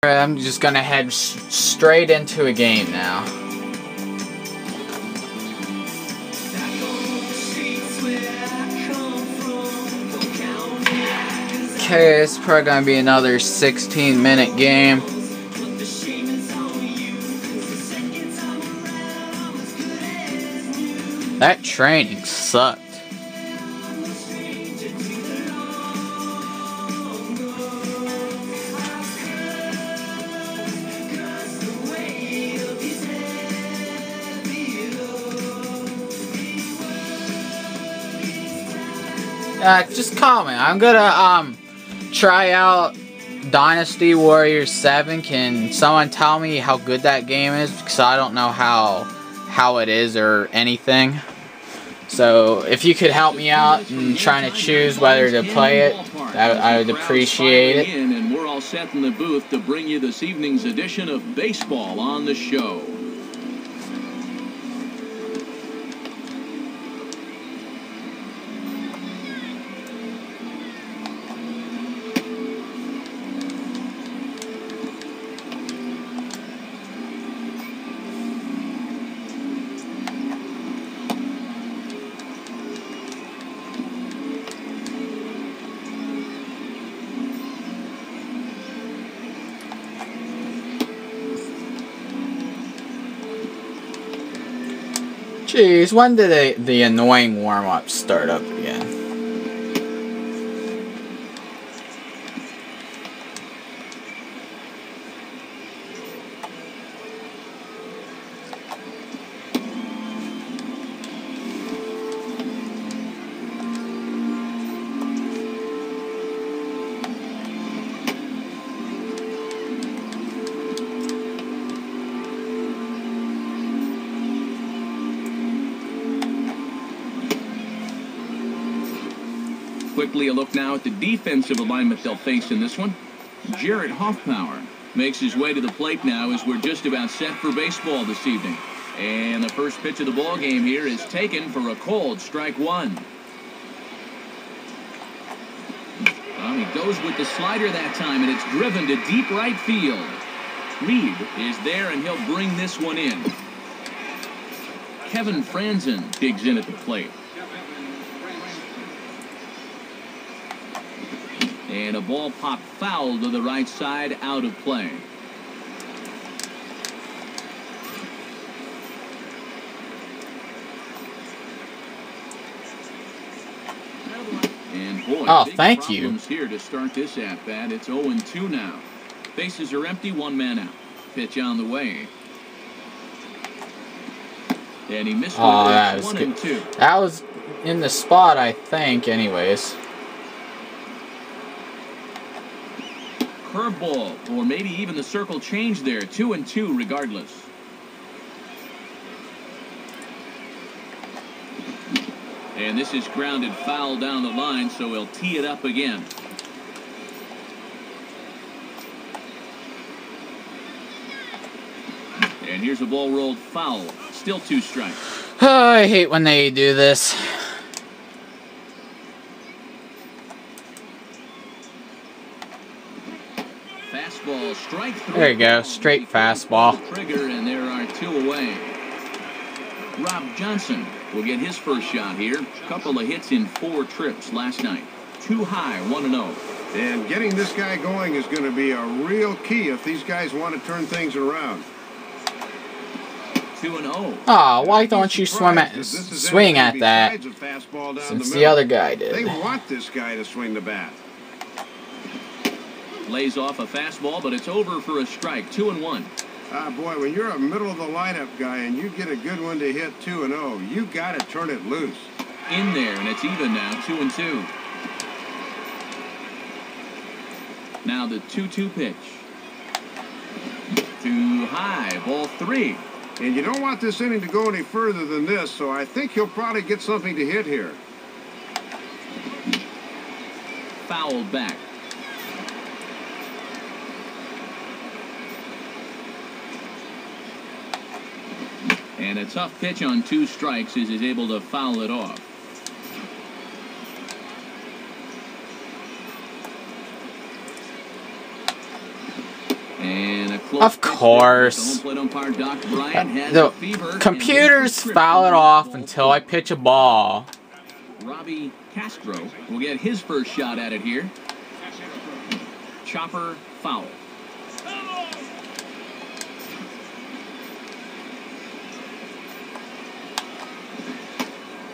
I'm just gonna head straight into a game now. Okay, it's probably gonna be another 16-minute game. That training sucked. Just comment. I'm gonna try out Dynasty Warriors 7. Can someone tell me how good that game is? Because I don't know how it is or anything. So if you could help me out in trying to choose whether to play it, I would appreciate it. And we're all set in the booth to bring you this evening's edition of Baseball on the Show. Jeez, when did the annoying warm-up start up again? Quickly a look now at the defensive alignment they'll face in this one. Jared Hoffpower makes his way to the plate now as we're just about set for baseball this evening. And the first pitch of the ball game here is taken for a cold strike one. He goes with the slider that time, and it's driven to deep right field. Reed is there, and he'll bring this one in. Kevin Franzen digs in at the plate. And a ball popped foul to the right side, out of play. And boy, oh, thank you. Here to start this at bat. It's 0-2 now. Bases are empty, one man out. Pitch on the way. And he missed that it. was 1-2. That was in the spot, I think, anyways. Curveball, or maybe even the circle change there. 2-2 regardless. And this is grounded foul down the line, so he'll tee it up again. And here's a ball rolled foul. Still 2 strikes. Oh, I hate when they do this. Fastball, strike 3. There you go, straight fastball. Trigger, and there are 2 away. Rob Johnson will get his first shot here. Couple of hits in 4 trips last night. 2 high, 1-0. And getting this guy going is going to be a real key if these guys want to turn things around. 2-0. Oh, why don't you swing at that since the other guy did? They want this guy to swing the bat. Lays off a fastball, but it's over for a strike. 2-1. Ah, boy, when you're a middle of the lineup guy and you get a good one to hit 2-0, you got to turn it loose. In there, and it's even now, 2-2. Now the 2-2 pitch. Too high, ball 3. And you don't want this inning to go any further than this, so I think he'll probably get something to hit here. Fouled back. And a tough pitch on 2 strikes as he's able to foul it off. Of course. The computers foul it off until I pitch a ball. Robbie Castro will get his first shot at it here. Chopper foul.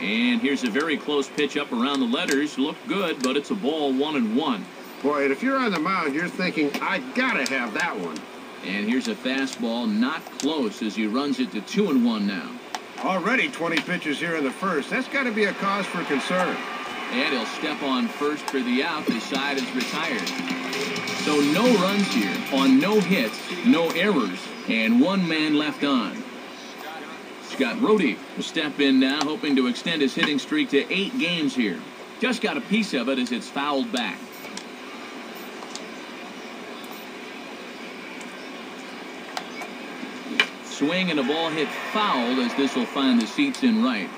And here's a very close pitch up around the letters. Looked good, but it's a ball 1-1. Boy, and if you're on the mound, you're thinking, I gotta have that one. And here's a fastball not close as he runs it to 2-1 now. Already 20 pitches here in the first. That's got to be a cause for concern. And he'll step on first for the out. The side is retired. So no runs here on no hits, no errors, and one man left on. Scott Rohde will step in now, hoping to extend his hitting streak to 8 games here. Just got a piece of it as it's fouled back. Swing and a ball hit foul as this will find the seats in right.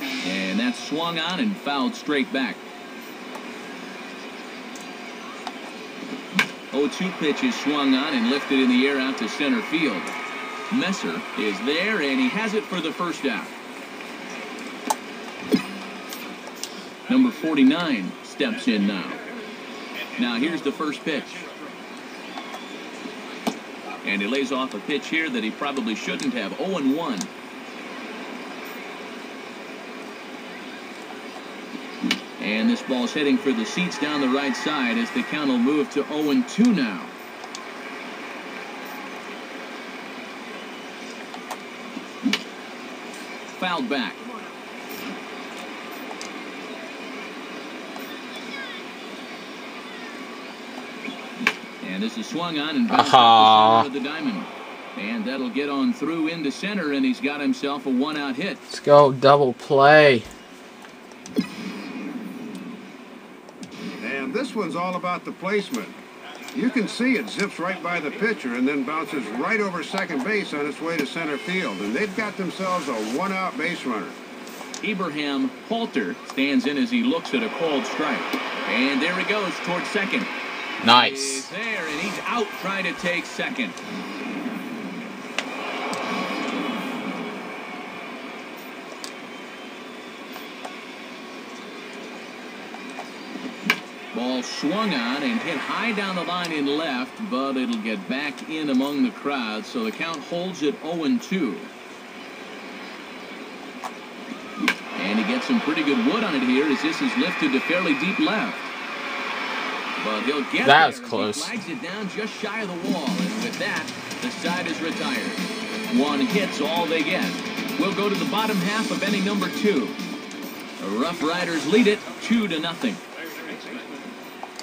And that's swung on and fouled straight back. 0-2 pitch is swung on and lifted in the air out to center field. Messer is there and he has it for the first out. Number 49 steps in now. Now here's the first pitch. And he lays off a pitch here that he probably shouldn't have. 0-1. And this ball's heading for the seats down the right side as the count will move to 0-2 now. Fouled back. And this is swung on and bounced off the center of the diamond. And that'll get on through into center, and he's got himself a 1-out hit. Let's go double play. And this one's all about the placement. You can see it zips right by the pitcher and then bounces right over second base on its way to center field. And they've got themselves a 1-out base runner. Abraham Halter stands in as he looks at a called strike. And there he goes towards second. Nice. He's there, and he's out trying to take second. Ball swung on and hit high down the line in left, but it'll get back in among the crowd, so the count holds at 0-2. And he gets some pretty good wood on it here as this is lifted to fairly deep left. But he'll get that was there. close. He flags it down just shy of the wall, and with that, the side is retired. 1 hit's all they get. We'll go to the bottom half of inning number 2. The Rough Riders lead it 2-0.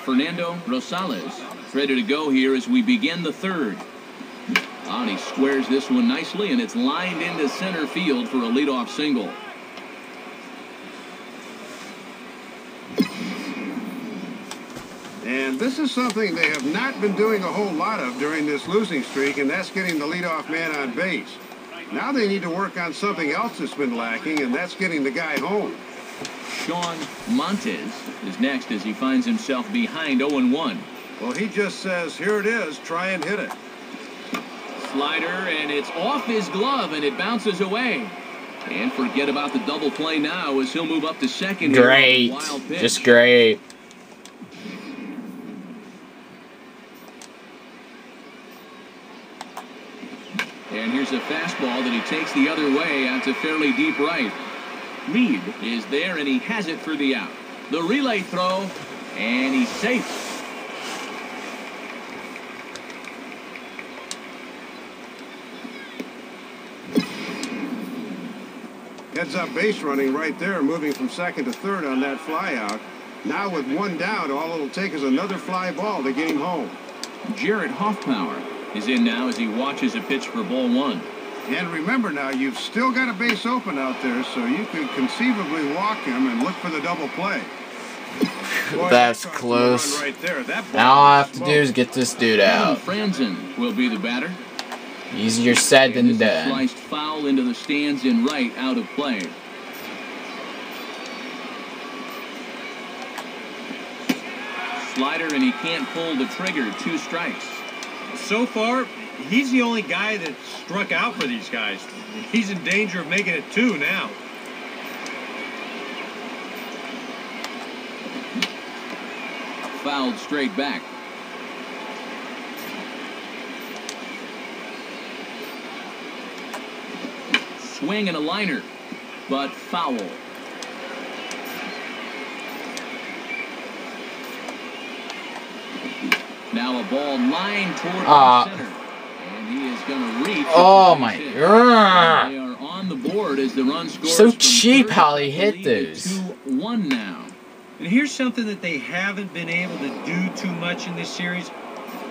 Fernando Rosales ready to go here as we begin the third. And he squares this one nicely, and it's lined into center field for a leadoff single. And this is something they have not been doing a whole lot of during this losing streak, and that's getting the leadoff man on base. Now they need to work on something else that's been lacking, and that's getting the guy home. Sean Montez is next as he finds himself behind 0-1. Well, he just says, here it is, try and hit it. Slider, and it's off his glove, and it bounces away. And forget about the double play now as he'll move up to second. Great. Just great. And here's a fastball that he takes the other way out to fairly deep right. Reed is there, and he has it for the out. The relay throw, and he's safe. Heads up base running right there, moving from second to third on that fly out. Now with 1 down, all it'll take is another fly ball to get him home. Jarrett Hoffpauir is in now as he watches a pitch for ball 1. And remember now, you've still got a base open out there, so you could conceivably walk him and look for the double play. Boy, that's close. Right there. Now all I have to do is get this dude out. Franzen will be the batter. Easier said than done. Sliced foul into the stands in right, out of play. slider, and he can't pull the trigger. 2 strikes. So far, he's the only guy that struck out for these guys. He's in danger of making it 2 now. Fouled straight back. Swing and a liner, but foul. Now a ball lined toward center. And he is going to reach. Oh my god. They are on the board as the run scores. So cheap how he hit those. 2-1 now. And here's something that they haven't been able to do too much in this series.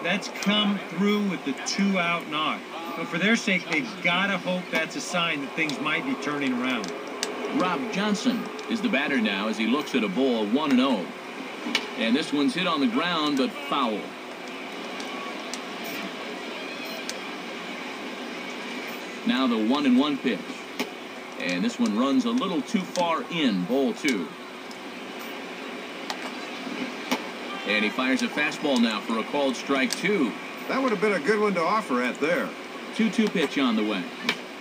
That's come through with the 2-out knock. But for their sake, they've got to hope that's a sign that things might be turning around. Rob Johnson is the batter now as he looks at a ball 1-0. And this one's hit on the ground, but foul. Now the 1-1 pitch. And this one runs a little too far in, ball 2. And he fires a fastball now for a called strike 2. That would have been a good one to offer at there. 2-2 pitch on the way.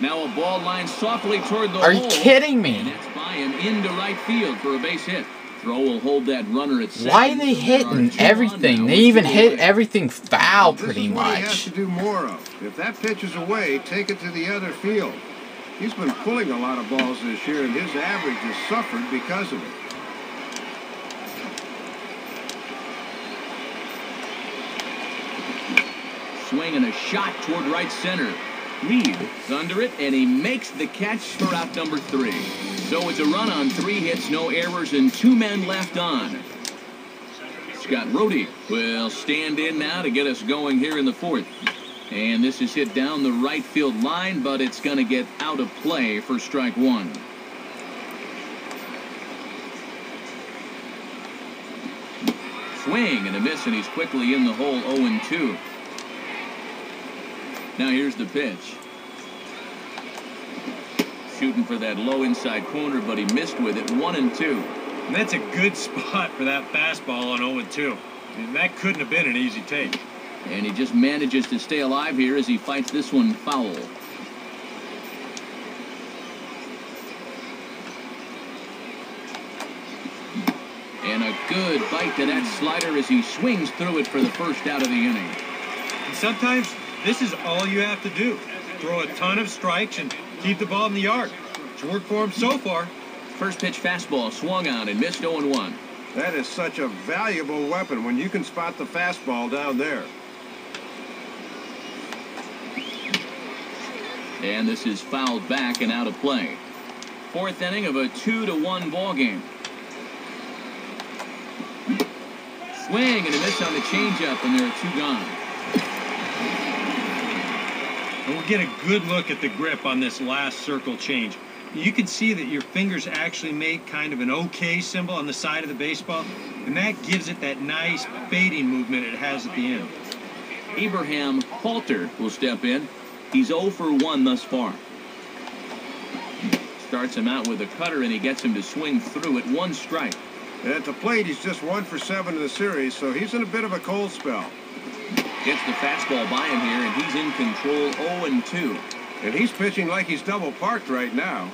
Now a ball lined softly toward the hole. Are you kidding me? And that's by him into right field for a base hit. Throw will hold that runner at second. Why are they hitting everything? They even hit everything foul pretty This is what he has much. to do more of. If that pitch is away, take it to the other field. He's been pulling a lot of balls this year, and his average has suffered because of it. Swing and a shot toward right center. Reed is under it, and he makes the catch for out number 3. So it's a run on 3 hits, no errors, and 2 men left on. Scott Rohde will stand in now to get us going here in the 4th. And this is hit down the right field line, but it's going to get out of play for strike 1. Swing and a miss, and he's quickly in the hole 0-2. Now here's the pitch. Shooting for that low inside corner, but he missed with it. 1-2. And that's a good spot for that fastball on 0-2. And that couldn't have been an easy take. And he just manages to stay alive here as he fights this one foul. And a good bite to that slider as he swings through it for the first out of the inning. And sometimes this is all you have to do. Throw a ton of strikes and keep the ball in the yard. It's worked for him so far. First pitch fastball swung on and missed 0-1. That is such a valuable weapon when you can spot the fastball down there. And this is fouled back and out of play. 4th inning of a 2-1 ball game. Swing and a miss on the changeup, and there are 2 gone. And we'll get a good look at the grip on this last circle change. You can see that your fingers actually make kind of an OK symbol on the side of the baseball, and that gives it that nice fading movement it has at the end. Abraham Halter will step in. He's 0 for 1 thus far. Starts him out with a cutter, and he gets him to swing through it. 1 strike. And at the plate, he's just 1 for 7 in the series, so he's in a bit of a cold spell. Gets the fastball by him here, and he's in control. 0-2. And he's pitching like he's double parked right now.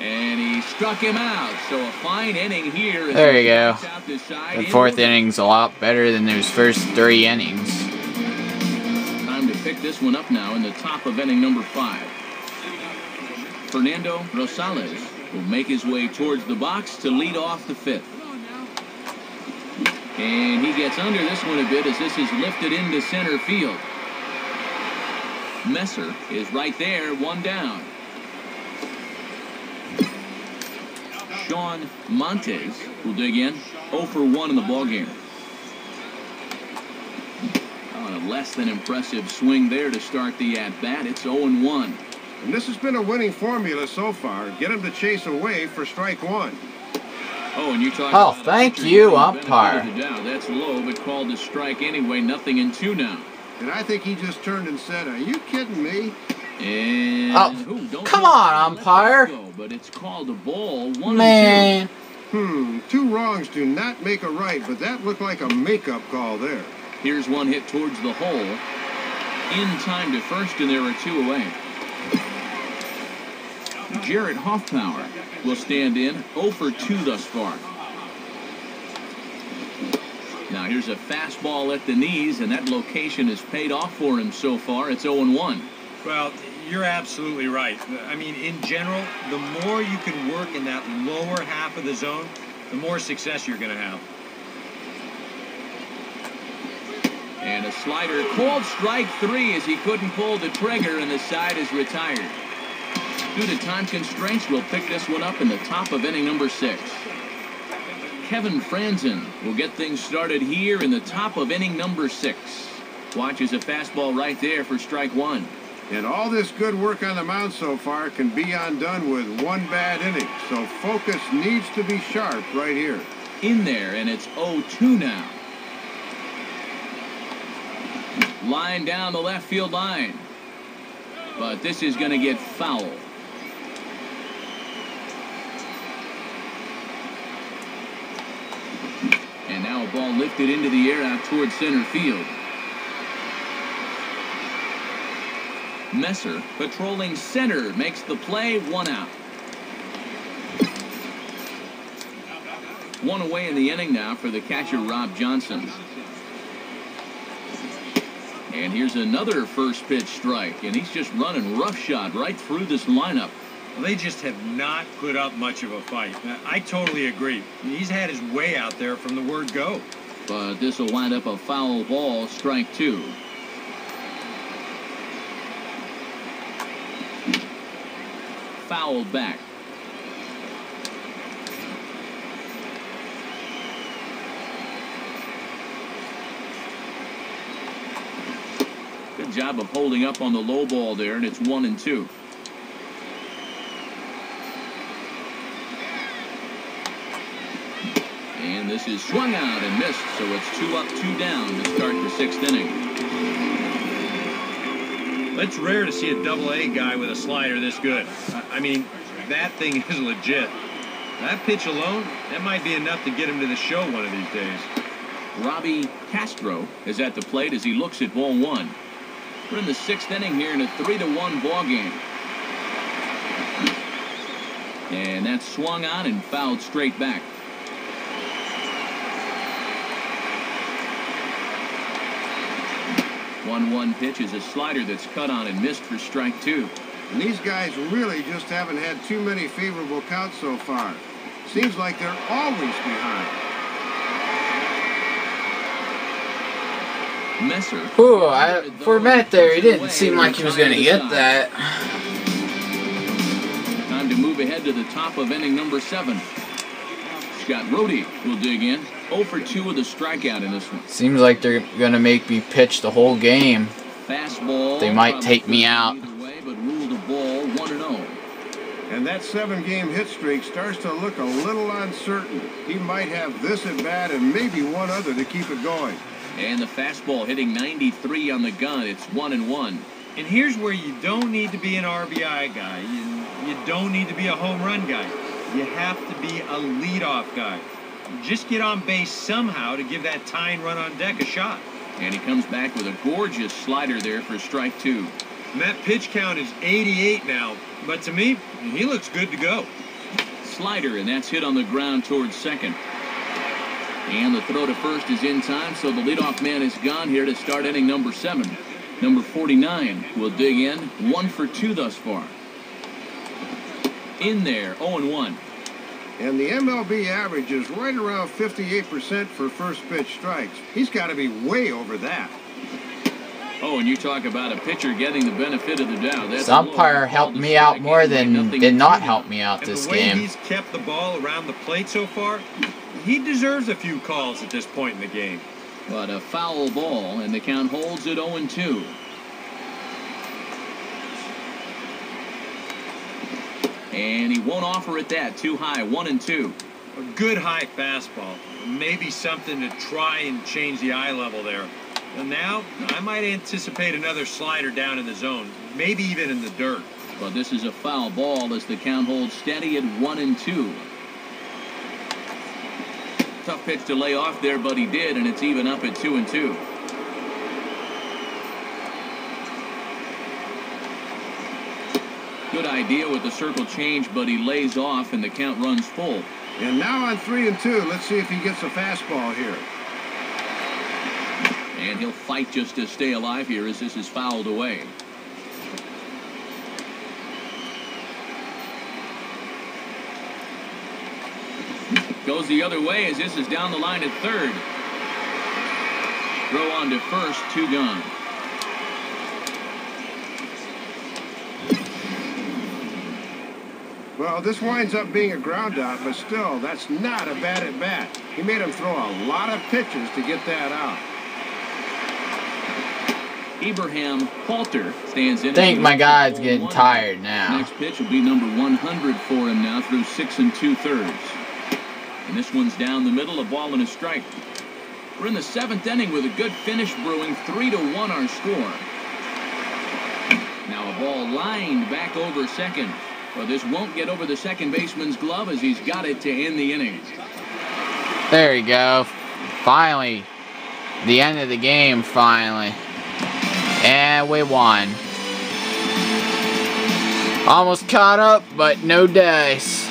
And he struck him out. So a fine inning here. There you go. The 4th inning's a lot better than those first 3 innings. Time to pick this one up now in the top of inning number 5. Fernando Rosales will make his way towards the box to lead off the 5th. And he gets under this one a bit as this is lifted into center field. Messer is right there, 1 down. Sean Montes will dig in, 0 for 1 in the ballgame. Oh, a less than impressive swing there to start the at-bat. It's 0-1. And this has been a winning formula so far. Get him to chase away for strike 1. Oh, and you talk Oh, about thank you, umpire. That's low, but called a strike anyway. 0-2 now. And I think he just turned and said, "Are you kidding me?" And Oh, come on, umpire. But it's called a ball. 1-2. Man. Two wrongs do not make a right, but that looked like a makeup call there. Here's one hit towards the hole. In time to first, and there are two away. Jarrett Hoffpower will stand in 0 for 2 thus far. Now here's a fastball at the knees, and that location has paid off for him so far. It's 0-1. Well, you're absolutely right. I mean, in general, the more you can work in that lower half of the zone, the more success you're going to have. And a slider called strike 3 as he couldn't pull the trigger, and the side is retired. Due to time constraints, we'll pick this one up in the top of inning number 6. Kevin Franzen will get things started here in the top of inning number 6. Watches a fastball right there for strike 1. And all this good work on the mound so far can be undone with one bad inning. So focus needs to be sharp right here. In there, and it's 0-2 now. Line down the left field line. But this is going to get foul. And now a ball lifted into the air out towards center field. Messer, patrolling center, makes the play. 1 out. 1 away in the inning now for the catcher, Rob Johnson. And here's another first pitch strike, and he's just running roughshod right through this lineup. Well, they just have not put up much of a fight. I totally agree. He's had his way out there from the word go. But this will wind up a foul ball, strike 2. Fouled back. Good job of holding up on the low ball there, and it's 1-2. And this is swung out and missed, so it's 2 up, 2 down to start the 6th inning. It's rare to see a double-A guy with a slider this good. I mean, that thing is legit. That pitch alone, that might be enough to get him to the show one of these days. Robbie Castro is at the plate as he looks at ball 1. We're in the 6th inning here in a 3-1 ball game. And that's swung on and fouled straight back. 1-1 pitch is a slider that's cut on and missed for strike 2. And these guys really just haven't had too many favorable counts so far. Seems like they're always behind. Messer. Ooh, for a minute there, he didn't seem like he was going to get that. Time to move ahead to the top of inning number 7. Scott Rohde will dig in. 0 for 2 with a strikeout in this one. Seems like they're going to make me pitch the whole game. Fastball. They might take me out. Either way, but ruled a ball 1-0. And that 7-game hit streak starts to look a little uncertain. He might have this at bat and maybe one other to keep it going. And the fastball hitting 93 on the gun. It's 1-1. And here's where you don't need to be an RBI guy. You don't need to be a home run guy. You have to be a leadoff guy. Just get on base somehow to give that tying run on deck a shot. And he comes back with a gorgeous slider there for strike 2. And that pitch count is 88 now. But to me, he looks good to go. Slider, and that's hit on the ground towards second. And the throw to first is in time, so the leadoff man is gone here to start inning number 7. Number 49 will dig in. 1 for 2 thus far. In there, 0-1. And the MLB average is right around 58% for first pitch strikes. He's got to be way over that. Oh, and you talk about a pitcher getting the benefit of the doubt. This umpire helped me out more than did not help me out this game. And the way he's kept the ball around the plate so far, he deserves a few calls at this point in the game. But a foul ball, and the count holds at 0-2. And he won't offer it that. Too high, 1-2. A good high fastball. Maybe something to try and change the eye level there. And now, I might anticipate another slider down in the zone. Maybe even in the dirt. But this is a foul ball as the count holds steady at 1-2. Tough pitch to lay off there, but he did, and it's even up at 2-2. Good idea with the circle change, but he lays off, and the count runs full. And now on 3-2, let's see if he gets a fastball here. And he'll fight just to stay alive here as this is fouled away. Goes the other way as this is down the line at third. Throw on to first, 2 gone. Well, this winds up being a ground out, but still, that's not a bad at bat. He made him throw a lot of pitches to get that out. Abraham Halter stands in. I think my guy's getting tired now. Next pitch will be number 100 for him now through 6 2/3. And this one's down the middle, a ball and a strike. We're in the 7th inning with a good finish brewing. 3-1 our score. Now a ball lined back over second. Well, this won't get over the second baseman's glove as he's got it to end the inning. There you go. Finally. The end of the game, finally. And we won. Almost caught up, but no dice.